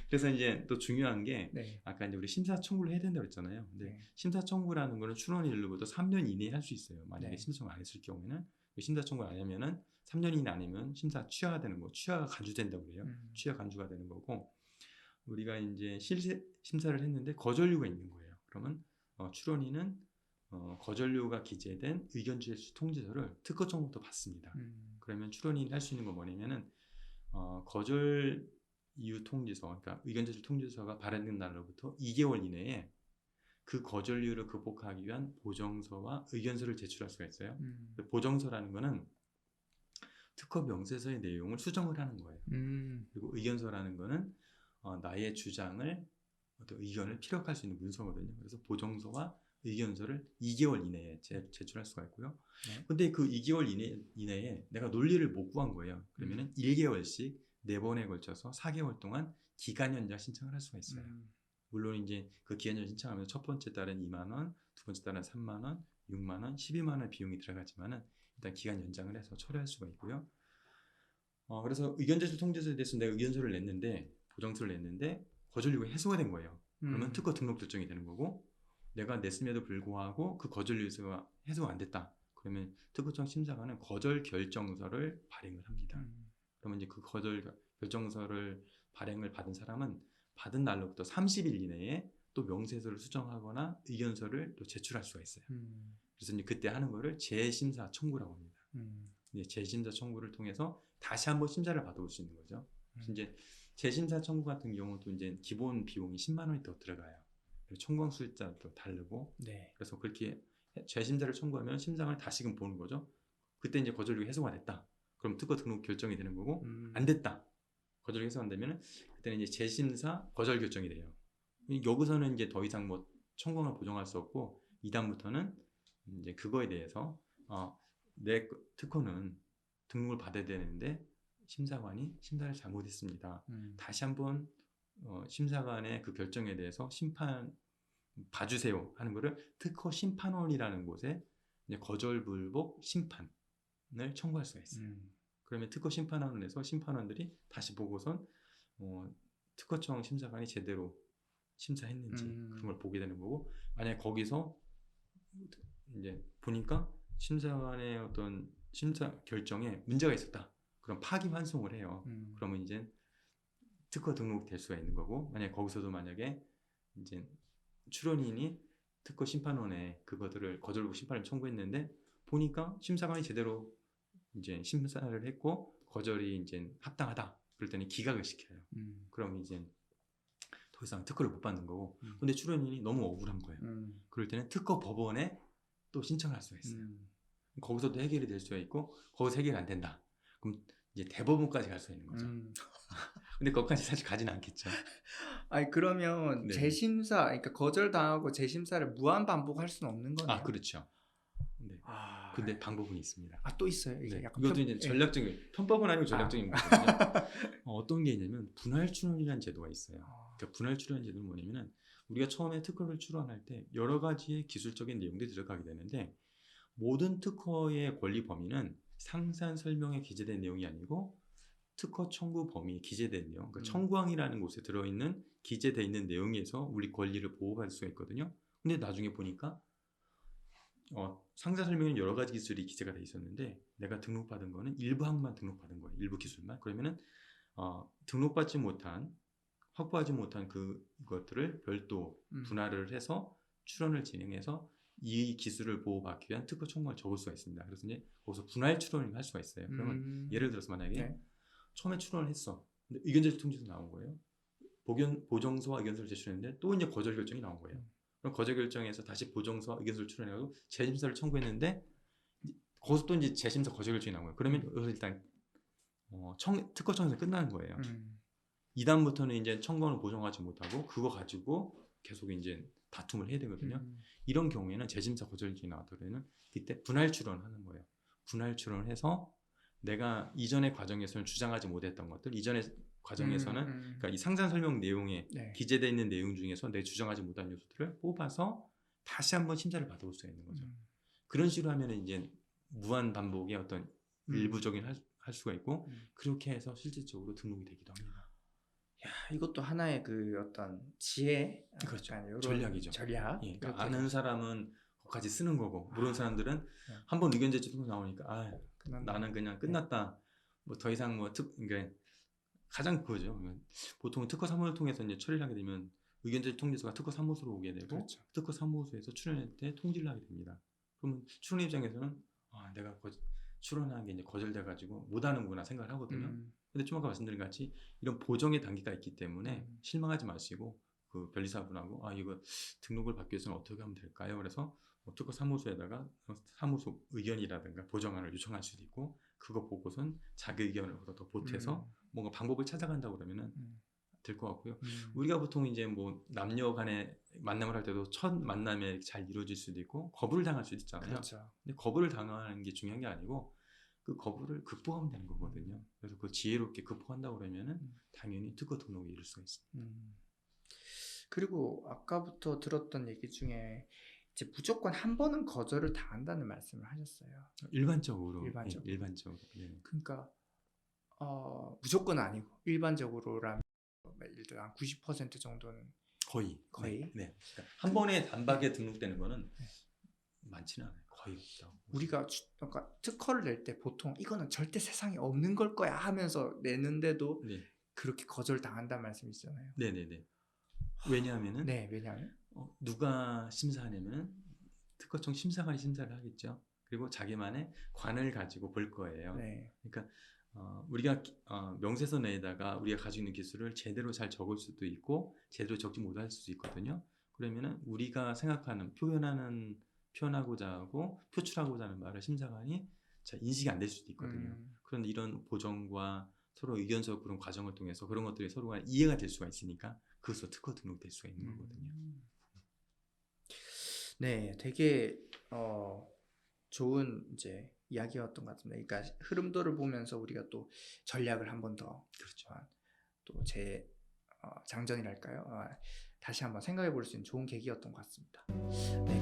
그래서 이제 또 중요한 게 네. 아까 이제 우리 심사 청구를 해야 된다고 했잖아요. 근데 네. 심사 청구라는 거는 출원일로부터 3년 이내에 할 수 있어요. 만약에 네. 심사 청구 안 했을 경우에는 심사 청구 안 하면은 3년 이내 아니면 심사 취하가 되는 거, 취하가 간주된다고 그래요. 취하 간주가 되는 거고 우리가 이제 심사를 했는데 거절료가 있는 거예요. 그러면 출원인은 거절료가 기재된 의견 제출 통지서를 특허 청구부터 받습니다. 그러면 출원인이 할 수 있는 건 뭐냐면은 거절 이유 통지서, 그러니까 의견 제출 통지서가 발행된 날로부터 2개월 이내에 그 거절료를 극복하기 위한 보정서와 의견서를 제출할 수가 있어요. 보정서라는 거는 특허 명세서의 내용을 수정을 하는 거예요. 그리고 의견서라는 거는 나의 주장을 어떤 의견을 피력할 수 있는 문서거든요. 그래서 보정서와 의견서를 2개월 이내에 제출할 수가 있고요. 네. 근데 그 2개월 이내에 내가 논리를 못 구한 거예요. 그러면은 1개월씩 4번에 걸쳐서 4개월 동안 기간 연장 신청을 할 수가 있어요. 물론 이제 그 기간 연장 신청하면 첫 번째 달은 2만 원, 두 번째 달은 3만 원, 6만 원, 12만 원 비용이 들어가지만은 일단 기간 연장을 해서 처리할 수가 있고요. 그래서 의견 제출 통지서에 대해서 내가 의견서를 냈는데 보정서를 냈는데 거절료가 해소가 된 거예요. 그러면 특허 등록 결정이 되는 거고 내가 냈음에도 불구하고 그 거절료가 해소가 안 됐다. 그러면 특허청 심사관은 거절 결정서를 발행을 합니다. 그러면 이제 그 거절 결정서를 발행을 받은 사람은 받은 날로부터 30일 이내에 또 명세서를 수정하거나 의견서를 또 제출할 수가 있어요. 그래서 이제 그때 하는 거를 재심사 청구라고 합니다. 재심사 청구를 통해서 다시 한번 심사를 받아볼 수 있는 거죠. 그래서 이제 재심사 청구 같은 경우도 이제 기본 비용이 10만 원이 더 들어가요. 청구한 숫자도 다르고. 네. 그래서 그렇게 재심사를 청구하면 심사관이 다시금 보는 거죠. 그때 이제 거절료가 해소가 됐다. 그럼 특허 등록 결정이 되는 거고 안 됐다. 거절료 해소가 안 되면은 그때는 이제 재심사 거절 결정이 돼요. 여기서는 이제 더 이상 뭐 청구를 보정할 수 없고 이다음부터는 이제 그거에 대해서 내 특허는 등록을 받아야 되는데 심사관이 심사를 잘못했습니다. 다시 한번 심사관의 그 결정에 대해서 심판 봐주세요 하는 거를 특허 심판원이라는 곳에 이제 거절 불복 심판을 청구할 수가 있어요. 그러면 특허 심판원에서 심판원들이 다시 보고선 특허청 심사관이 제대로 심사했는지 그런 걸 보게 되는 거고 만약에 거기서 이제 보니까 심사관의 어떤 심사 결정에 문제가 있었다. 그럼 파기환송을 해요. 그러면 이제 특허 등록될 수가 있는 거고 만약에 거기서도 만약에 이제 출원인이 특허 심판원에 그것들을 거절부 심판을 청구했는데 보니까 심사관이 제대로 이제 심사를 했고 거절이 이제 합당하다. 그럴 때는 기각을 시켜요. 그럼 이제 더 이상 특허를 못 받는 거고 근데 출원인이 너무 억울한 거예요. 그럴 때는 특허 법원에 또 신청을 할 수가 있어요. 거기서도 해결이 될 수가 있고 거기서 해결이 안 된다. 그럼 이제 대법원까지 갈 수가 있는 거죠. 근데 거기까지 사실 가지는 않겠죠. 아니 그러면 네. 재심사, 그러니까 거절당하고 재심사를 무한 반복할 수는 없는 거네요. 그렇죠. 네. 근데 방법은 있습니다. 또 있어요. 이게 네. 약간 이것도 이제 전략적인 편법은 아니고 전략적인 거거든요. 어떤 게 있냐면 분할 출원이라는 제도가 있어요. 그러니까 분할 출원 제도는 뭐냐면은 우리가 처음에 특허를 출원할 때 여러 가지의 기술적인 내용들이 들어가게 되는데 모든 특허의 권리 범위는 상세한 설명에 기재된 내용이 아니고 특허 청구 범위에 기재된 내용, 그러니까 청구항이라는 곳에 들어있는 기재되어 있는 내용에서 우리 권리를 보호받을 수가 있거든요. 근데 나중에 보니까 상세 설명에는 여러 가지 기술이 기재가 돼 있었는데 내가 등록받은 거는 일부 항만 등록받은 거예요. 일부 기술만. 그러면은 등록받지 못한 확보하지 못한 그것들을 별도 분할을 해서 출원을 진행해서 이 기술을 보호받기 위한 특허 청구를 적을 수가 있습니다. 그래서 이제 거기서 분할 출원을 할 수가 있어요. 그러면 예를 들어서 만약에 처음에 출원을 했어. 근데 의견 제출 통지서 나온 거예요. 보정서와 의견서를 제출했는데 또 이제 거절 결정이 나온 거예요. 그럼 거절 결정에서 다시 보정서와 의견서를 출원해가지고 재심사를 청구했는데 거기서 또 이제 재심사 거절 결정이 나온 거예요. 그러면 여기서 일단 특허 청구에서 끝나는 거예요. 이 다음부터는 이제 청구를 보정하지 못하고 그거 가지고 계속 이제 다툼을 해야 되거든요. 이런 경우에는 재심사 거절 결정이 나왔더라면 그때 분할 출원하는 거예요. 분할 출원해서 내가 이전의 과정에서는 주장하지 못했던 것들, 이전의 과정에서는 그러니까 이 상세 설명 내용에 기재되어 있는 내용 중에서 내가 주장하지 못한 요소들을 뽑아서 다시 한번 심사를 받아볼 수 있는 거죠. 그런 식으로 하면 이제 무한 반복의 어떤 일부적인 할 수가 있고 그렇게 해서 실질적으로 등록이 되기도 합니다. 야, 이것도 하나의 그 어떤 지혜, 그렇죠. 약간 이런 전략이죠. 전략. 예, 그러니까 이렇게 아는 사람은 거기까지 쓰는 거고 모르는 사람들은 네. 한번 의견 제출이 나오니까 아, 끝난다. 나는 그냥 끝났다. 뭐 더 이상 그러니까 가장 그거죠. 보통 특허 사무를 통해서 이제 처리를 하게 되면 의견 제출 통지서가 특허 사무소로 오게 되고 그렇죠. 특허 사무소에서 출연할 때 통지를 하게 됩니다. 그러면 출연 입장에서는 아, 내가 출연한 게 이제 거절돼 가지고 못 하는구나 생각을 하거든요. 근데 좀 아까 말씀드린 같이 이런 보정의 단계가 있기 때문에 실망하지 마시고 그 변리사분하고 아 이거 등록을 받기 위해서는 어떻게 하면 될까요? 그래서 뭐 특허 사무소에다가 사무소 의견이라든가 보정안을 요청할 수도 있고 그거 보고선 자기 의견을 더 보태서 뭔가 방법을 찾아간다고 그러면은 될 것 같고요. 우리가 보통 이제 뭐 남녀 간에 만남을 할 때도 첫 만남에 잘 이루어질 수도 있고 거부를 당할 수도 있잖아요. 그렇죠. 근데 거부를 당하는 게 중요한 게 아니고 그 거부를 극복하면 되는 거거든요. 그래서 그 지혜롭게 극복한다고 그러면은 당연히 특허 등록에 이를 수가 있습니다. 그리고 아까부터 들었던 얘기 중에 이제 무조건 한 번은 거절을 당한다는 말씀을 하셨어요. 일반적으로. 일반적으로. 예, 일반적으로. 예. 그러니까 무조건 아니고 일반적으로라면 예를 들어 한 90% 정도는 거의. 거의? 네. 그러니까 한 번에 단박에 등록되는 거는 많지는 않아요. 거의 없다고. 우리가 그러니까 특허를 낼 때 보통 이거는 절대 세상에 없는 걸 거야 하면서 내는데도 네. 그렇게 거절당한다는 말씀이시잖아요. 네네네. 왜냐하면은 네, 왜냐하면 누가 심사하냐면 특허청 심사관이 심사를 하겠죠. 그리고 자기만의 관을 가지고 볼 거예요. 네. 그러니까 우리가 명세서 내에다가 우리가 가지고 있는 기술을 제대로 잘 적을 수도 있고 제대로 적지 못할 수도 있거든요. 그러면은 우리가 생각하는 표현하고자 하고 표출하고자 하는 말을 심사관이 잘 인식이 안 될 수도 있거든요. 그런데 이런 보정과 서로 의견서 그런 과정을 통해서 그런 것들이 서로가 이해가 될 수가 있으니까 그것으로 특허 등록될 수가 있는 거거든요. 네, 되게 좋은 이제 이야기였던 것 같습니다. 그러니까 흐름도를 보면서 우리가 또 전략을 한 번 더 그렇죠. 또 제 장전이랄까요? 다시 한번 생각해 볼 수 있는 좋은 계기였던 것 같습니다. 네,